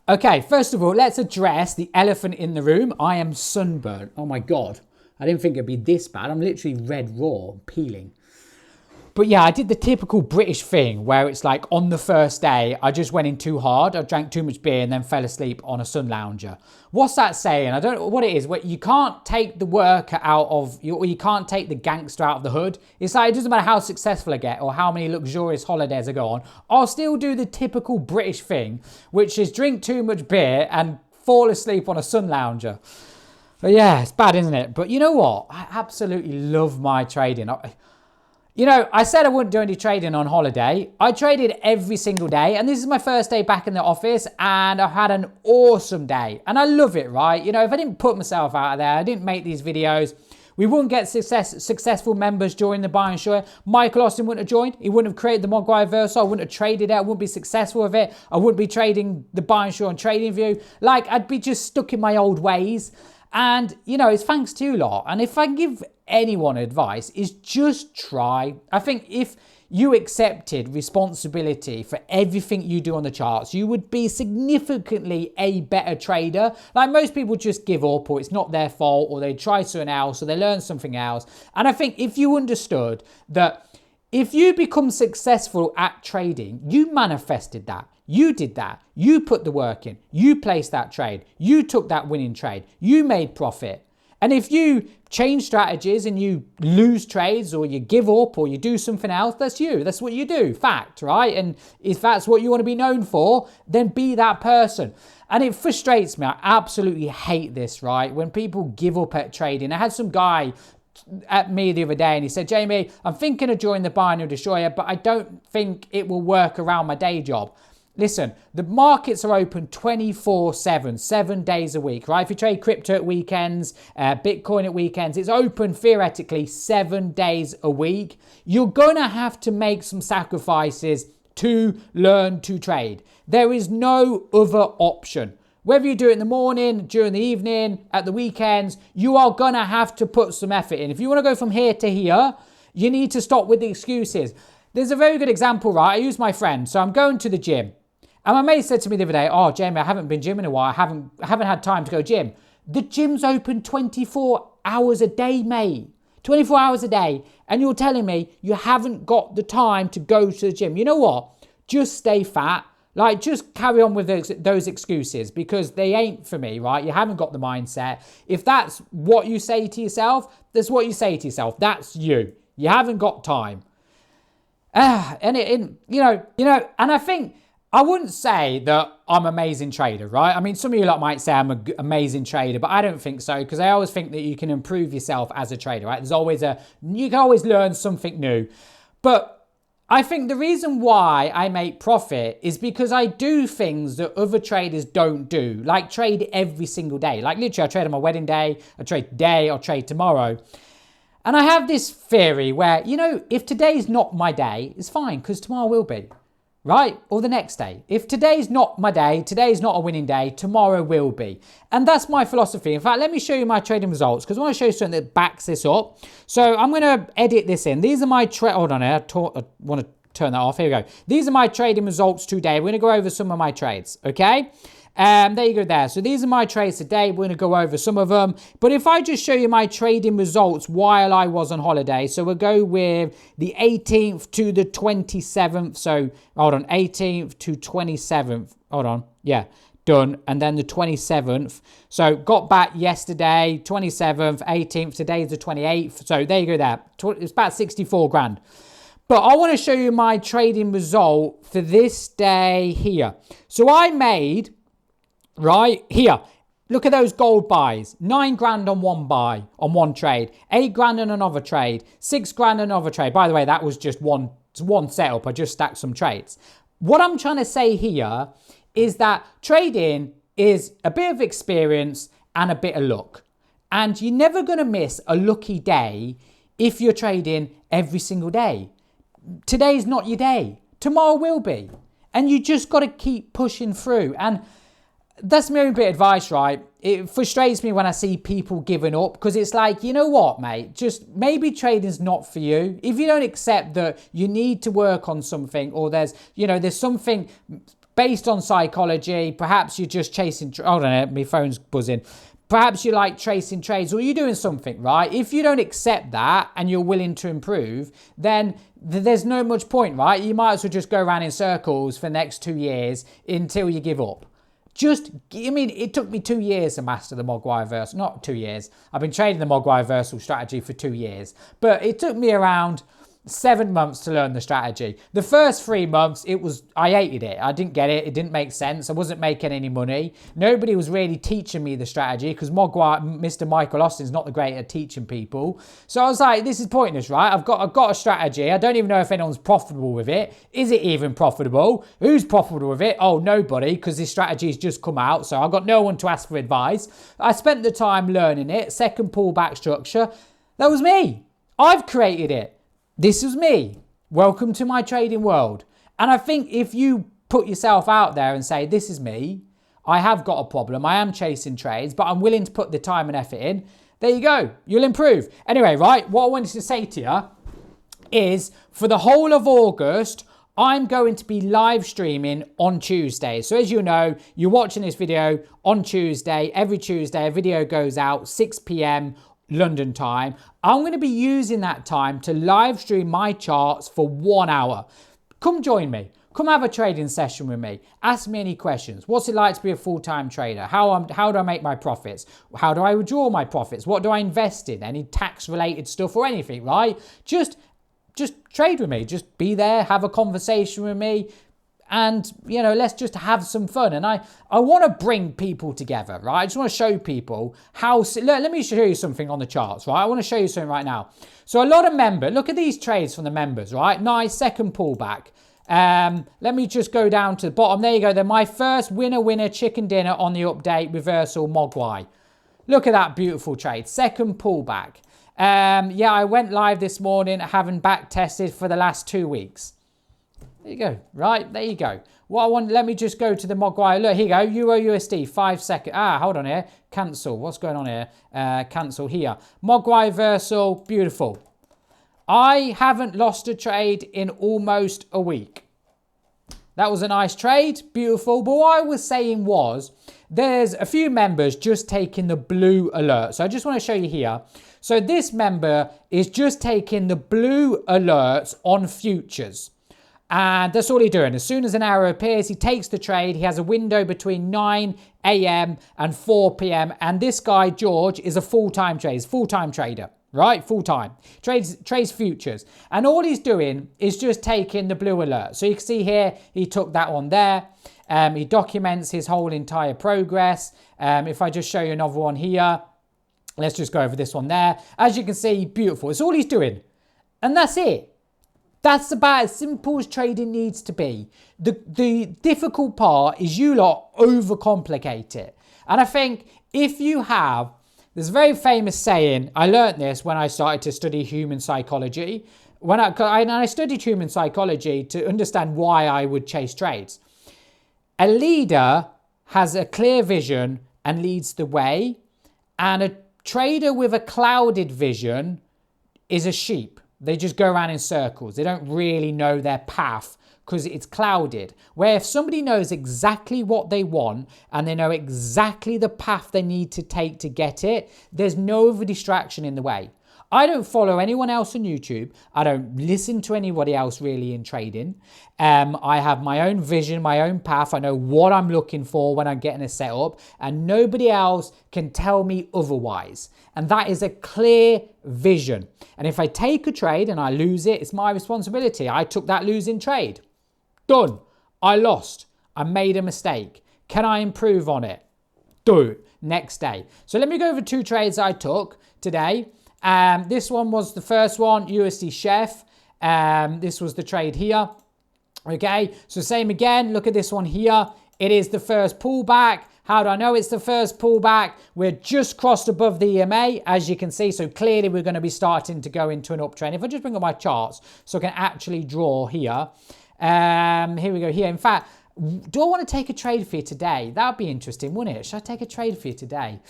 Okay, first of all, let's address the elephant in the room. I am sunburnt. Oh my God. I didn't think it'd be this bad. I'm literally red raw, peeling. But yeah, I did the typical British thing where it's like on the first day, I just went in too hard. I drank too much beer and then fell asleep on a sun lounger. What's that saying? I don't know what it is. You can't take the worker out of, or you can't take the gangster out of the hood. It's like, it doesn't matter how successful I get or how many luxurious holidays I go on. I'll still do the typical British thing, which is drink too much beer and fall asleep on a sun lounger. But yeah, it's bad, isn't it? But you know what? I absolutely love my trading. You know, I said I wouldn't do any trading on holiday. I traded every single day, and this is my first day back in the office, and I've had an awesome day, and I love it, right? You know, if I didn't put myself out there, I didn't make these videos, we wouldn't get successful members join the buy and short. Michael Austin wouldn't have joined. He wouldn't have created the Mogwai Verso. I wouldn't have traded it. I wouldn't be successful with it. I wouldn't be trading the buy and short on TradingView. Like, I'd be just stuck in my old ways. And, you know, it's thanks to you lot. And if I give anyone advice, is just try. I think if you accepted responsibility for everything you do on the charts, you would be significantly a better trader. Like, most people just give up, or it's not their fault, or they try something else, or they learn something else. And I think if you understood that if you become successful at trading, you manifested that. You did that. You put the work in. You placed that trade. You took that winning trade. You made profit. And if you change strategies and you lose trades, or you give up, or you do something else, that's you. That's what you do. Fact, right? And if that's what you want to be known for, then be that person. And it frustrates me. I absolutely hate this, right? When people give up at trading. I had some guy at me the other day and he said, Jamie, I'm thinking of joining the binary destroyer, but I don't think it will work around my day job. Listen, the markets are open 24/7, 7 days a week, right? If you trade crypto at weekends, Bitcoin at weekends, it's open theoretically 7 days a week. You're going to have to make some sacrifices to learn to trade. There is no other option. Whether you do it in the morning, during the evening, at the weekends, you are going to have to put some effort in. If you want to go from here to here, you need to stop with the excuses. There's a very good example, right? I use my friend. So I'm going to the gym. And my mate said to me the other day, oh, Jamie, I haven't been gymming in a while. I haven't had time to go gym. The gym's open 24 hours a day, mate. 24 hours a day. And you're telling me you haven't got the time to go to the gym. You know what? Just stay fat. Like, just carry on with those excuses, because they ain't for me, right? You haven't got the mindset. If that's what you say to yourself, that's what you say to yourself. That's you. You haven't got time. And I think I wouldn't say that I'm an amazing trader, right? I mean, some of you lot might say I'm an amazing trader, but I don't think so, because I always think that you can improve yourself as a trader, right? You can always learn something new. But I think the reason why I make profit is because I do things that other traders don't do, like trade every single day. Like, literally, I trade on my wedding day, I trade today, I'll trade tomorrow. And I have this theory where, you know, if today's not my day, it's fine, because tomorrow will be, right? Or the next day. If today's not my day, today's not a winning day, tomorrow will be. And that's my philosophy. In fact, let me show you my trading results, because I want to show you something that backs this up. So I'm going to edit this in. These are my hold on here. I want to turn that off. Here we go. These are my trading results today. We're going to go over some of my trades, okay? There you go there. So these are my trades today. We're going to go over some of them. But if I just show you my trading results while I was on holiday, so we'll go with the 18th to the 27th. So hold on, 18th to 27th. Hold on. Yeah, done. And then the 27th. So got back yesterday, 27th, 18th. Today's the 28th. So there you go there. It's about 64 grand. But I want to show you my trading result for this day here. So I made, right here, look at those gold buys. 9 grand on one buy, on one trade. 8 grand on another trade. 6 grand on another trade. By the way, that was just one setup. I just stacked some trades. What I'm trying to say here is that trading is a bit of experience and a bit of luck. And you're never going to miss a lucky day if you're trading every single day. Today's not your day. Tomorrow will be. And you just got to keep pushing through. And that's my own bit of advice, right? It frustrates me when I see people giving up, because it's like, you know what, mate? Just maybe trading's not for you. If you don't accept that you need to work on something, or there's something based on psychology. Perhaps you're just chasing, hold on, my phone's buzzing. Perhaps you like tracing trades or you're doing something, right? If you don't accept that and you're willing to improve, then there's no much point, right? You might as well just go around in circles for the next 2 years until you give up. It took me 2 years to master the Mogwai Versal. Not 2 years. I've been trading the Mogwai Versal strategy for 2 years. But it took me around 7 months to learn the strategy. The first 3 months, I hated it. I didn't get it. It didn't make sense. I wasn't making any money. Nobody was really teaching me the strategy because Mr. Michael Austin's not the great at teaching people. So I was like, this is pointless, right? I've got a strategy. I don't even know if anyone's profitable with it. Is it even profitable? Who's profitable with it? Oh, nobody, because this strategy's just come out. So I've got no one to ask for advice. I spent the time learning it. Second pullback structure. That was me. I've created it. This is me. Welcome to my trading world. And I think if you put yourself out there and say, this is me, I have got a problem, I am chasing trades, but I'm willing to put the time and effort in, there you go. You'll improve. Anyway, right, what I wanted to say to you is for the whole of August, I'm going to be live streaming on Tuesday. So as you know, you're watching this video on Tuesday. Every Tuesday, a video goes out 6 p.m. London time. I'm going to be using that time to live stream my charts for 1 hour. Come join me. Come have a trading session with me. Ask me any questions. What's it like to be a full-time trader? How do I make my profits? How do I withdraw my profits? What do I invest in? Any tax-related stuff or anything, right? Just trade with me. Just be there, have a conversation with me. And, let's just have some fun. And I want to bring people together, right? I just want to show people how... Let me show you something on the charts, right? I want to show you something right now. So a lot of members... Look at these trades from the members, right? Nice second pullback. Let me just go down to the bottom. There you go. They're my first winner chicken dinner on the update reversal Mogwai. Look at that beautiful trade. Second pullback. I went live this morning having back tested for the last 2 weeks. There you go. Right, there you go. Let me just go to the Mogwai. Look, here you go. Euro USD, 5 seconds. Hold on here. Cancel. What's going on here? Cancel here. Mogwai Versal, beautiful. I haven't lost a trade in almost a week. That was a nice trade, beautiful. But what I was saying was, there's a few members just taking the blue alert. So I just want to show you here. So this member is just taking the blue alerts on futures. And that's all he's doing. As soon as an arrow appears, he takes the trade. He has a window between 9 a.m. and 4 p.m. And this guy, George, is a full-time trader. He's a full-time trader, right? Full-time. Trades futures. And all he's doing is just taking the blue alert. So you can see here, he took that one there. He documents his whole entire progress. If I just show you another one here, let's just go over this one there. As you can see, beautiful. It's all he's doing. And that's it. That's about as simple as trading needs to be. The difficult part is you lot overcomplicate it. And I think if you have, there's a very famous saying, I learned this when I started to study human psychology. When I studied human psychology to understand why I would chase trades. A leader has a clear vision and leads the way. And a trader with a clouded vision is a sheep. They just go around in circles. They don't really know their path because it's clouded. Where if somebody knows exactly what they want and they know exactly the path they need to take to get it, there's no other distraction in the way. I don't follow anyone else on YouTube. I don't listen to anybody else really in trading. I have my own vision, my own path. I know what I'm looking for when I'm getting a setup, and nobody else can tell me otherwise. And that is a clear vision. And if I take a trade and I lose it, it's my responsibility. I took that losing trade. Done. I lost. I made a mistake. Can I improve on it? Do it. Next day. So let me go over 2 trades I took today. This one was the first one, USD Chef. This was the trade here. Okay, so same again. Look at this one here. It is the first pullback. How do I know it's the first pullback? We're just crossed above the EMA, as you can see. So clearly we're going to be starting to go into an uptrend. If I just bring up my charts so I can actually draw here. Here we go here. In fact, do I want to take a trade for you today? That would be interesting, wouldn't it? Should I take a trade for you today?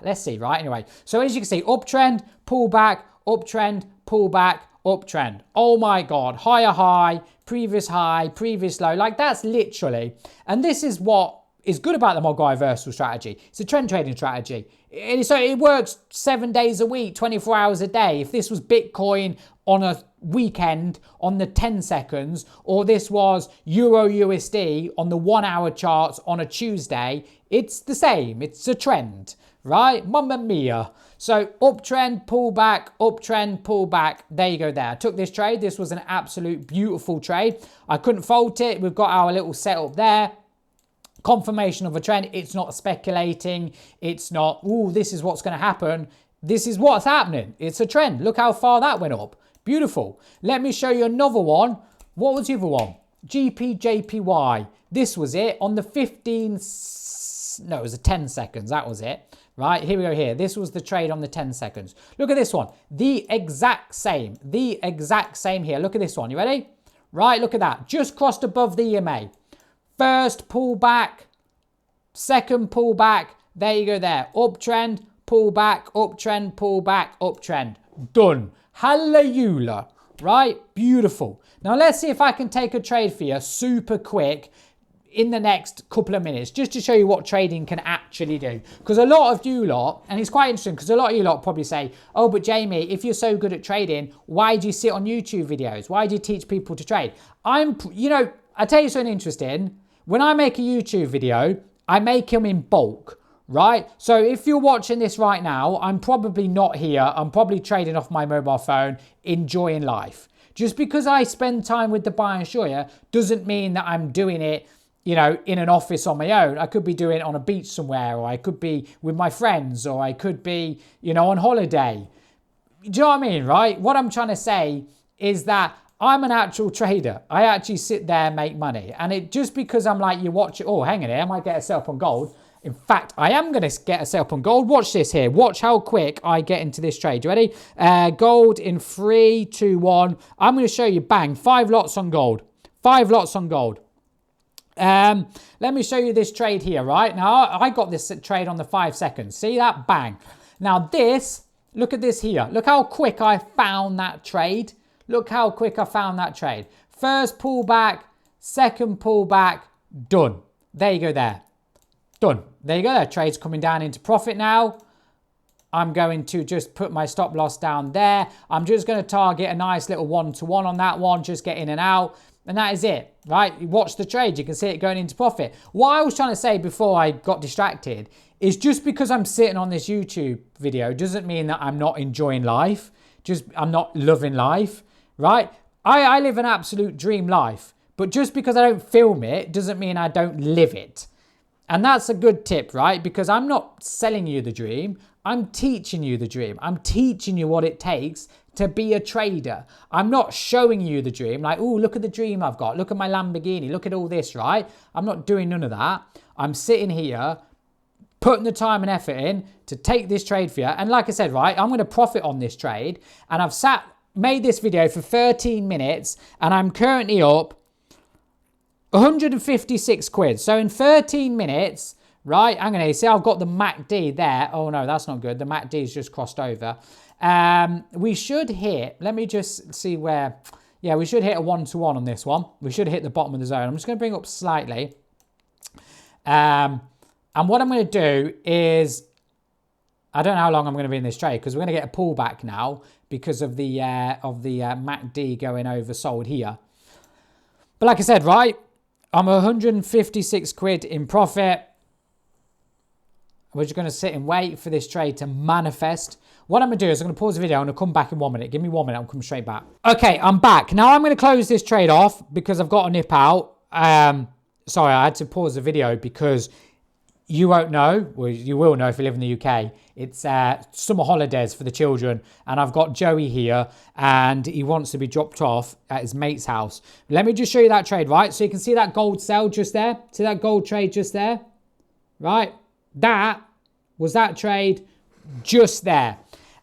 Let's see, right? Anyway, so as you can see, uptrend, pullback, uptrend, pullback, uptrend. Oh my God, higher high, previous low. Like that's literally, and this is what is good about the Mogwai versatile strategy. It's a trend trading strategy. So it works 7 days a week, 24 hours a day. If this was Bitcoin on a weekend on the 10 seconds, or this was Euro USD on the 1 hour charts on a Tuesday, it's the same. It's a trend, right? Mamma mia. So uptrend, pull back. There you go there. I took this trade. This was an absolute beautiful trade. I couldn't fault it. We've got our little setup there. Confirmation of a trend. It's not speculating. It's not, ooh, this is what's going to happen. This is what's happening. It's a trend. Look how far that went up. Beautiful. Let me show you another one. What was the other one? GPJPY. This was it on the 15, no, it was the 10 seconds. That was it. Right, here we go here. This was the trade on the 10 seconds. Look at this one. The exact same here. Look at this one. You ready? Right, look at that. Just crossed above the EMA. First pullback, second pullback. There you go there. Uptrend, pullback, uptrend, pullback, uptrend. Done. Hallelujah. Right? Beautiful. Now let's see if I can take a trade for you super quick in the next couple of minutes, just to show you what trading can actually do. Because a lot of you lot, and it's quite interesting because a lot of you lot probably say, oh, but Jamie, if you're so good at trading, why do you sit on YouTube videos? Why do you teach people to trade? I'll tell you something interesting. When I make a YouTube video, I make them in bulk, right? So if you're watching this right now, I'm probably not here. I'm probably trading off my mobile phone, enjoying life. Just because I spend time with the thebinarydestroyer doesn't mean that I'm doing it, in an office on my own. I could be doing it on a beach somewhere, or I could be with my friends, or I could be, on holiday. Do you know what I mean, right? What I'm trying to say is that I'm an actual trader. I actually sit there and make money. And it just because I'm like, you watch it, oh, hang on here, I might get a setup on gold. In fact, I am going to get a setup on gold. Watch this here. Watch how quick I get into this trade. You ready? Gold in 3, 2, 1. I'm going to show you, bang, 5 lots on gold. 5 lots on gold. Let me show you this trade here, right? Now, I got this trade on the 5 seconds. See that? Bang. Now this, look at this here. Look how quick I found that trade. Look how quick I found that trade. First pullback, second pullback, done. There you go there. Done. There you go. That trade's coming down into profit now. I'm going to just put my stop loss down there. I'm just going to target a nice little 1-to-1 on that one. Just get in and out. And that is it, right? You watch the trade. You can see it going into profit. What I was trying to say before I got distracted is just because I'm sitting on this YouTube video doesn't mean that I'm not enjoying life. I'm not loving life, right? I live an absolute dream life. But just because I don't film it doesn't mean I don't live it. And that's a good tip, right? Because I'm not selling you the dream. I'm teaching you the dream. I'm teaching you what it takes to be a trader. I'm not showing you the dream like, oh, look at the dream I've got. Look at my Lamborghini. Look at all this, right? I'm not doing none of that. I'm sitting here, putting the time and effort in to take this trade for you. And like I said, right, I'm going to profit on this trade. And I've made this video for 13 minutes and I'm currently up 156 quid. So in 13 minutes, right, I'm going to see I've got the MACD there. Oh no, that's not good. The MACD's just crossed over. We should hit, let me just see where, yeah, we should hit a 1-to-1 on this one. We should hit the bottom of the zone. I'm just going to bring it up slightly. And what I'm going to do is, I don't know how long I'm going to be in this trade because we're going to get a pullback now because of the MACD going oversold here. But like I said, right, I'm 156 quid in profit. We're just going to sit and wait for this trade to manifest. What I'm going to do is I'm going to pause the video and I'll come back in 1 minute. Give me 1 minute. I'll come straight back. Okay, I'm back. Now I'm going to close this trade off because I've got to nip out. Sorry, I had to pause the video because you won't know. Well, you will know if you live in the UK. It's summer holidays for the children. And I've got Joey here and he wants to be dropped off at his mate's house. Let me just show you that trade, right? So you can see that gold sell just there. See that gold trade just there? Right? That was that trade just there.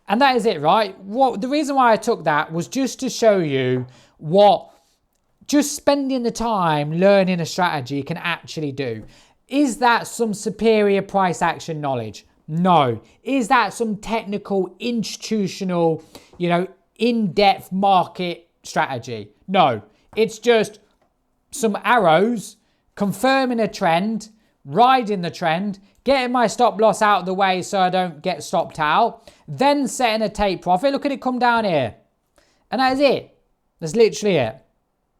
And that is it, right? The reason why I took that was just to show you what just spending the time learning a strategy can actually do. Is that some superior price action knowledge? No. Is that some technical, institutional, in-depth market strategy. No, it's just some arrows confirming a trend, riding the trend, getting my stop loss out of the way so I don't get stopped out, then setting a take profit. Look at it come down here. And that is it. That's literally it.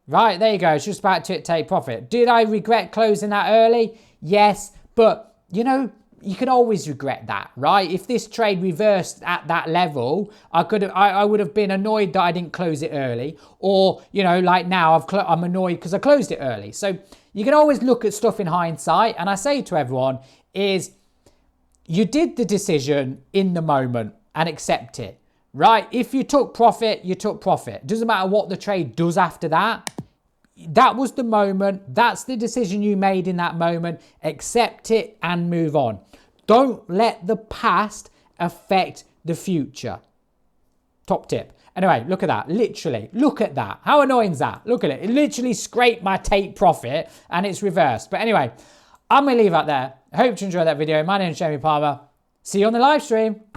Right, there you go. It's just about to take profit. Did I regret closing that early? Yes, but you know, you can always regret that, right? If this trade reversed at that level, I would have been annoyed that I didn't close it early, or you know, like now I'm annoyed because I closed it early. So you can always look at stuff in hindsight, and I say to everyone is you did the decision in the moment and accept it, right? If you took profit, you took profit. Doesn't matter what the trade does after that. That was the moment. That's the decision you made in that moment. Accept it and move on. Don't let the past affect the future. Top tip. Anyway, look at that. Literally, look at that. How annoying is that? Look at it. It literally scraped my take profit and it's reversed. But anyway, I'm going to leave that there. I hope you enjoyed that video. My name is Jamie Palmer. See you on the live stream.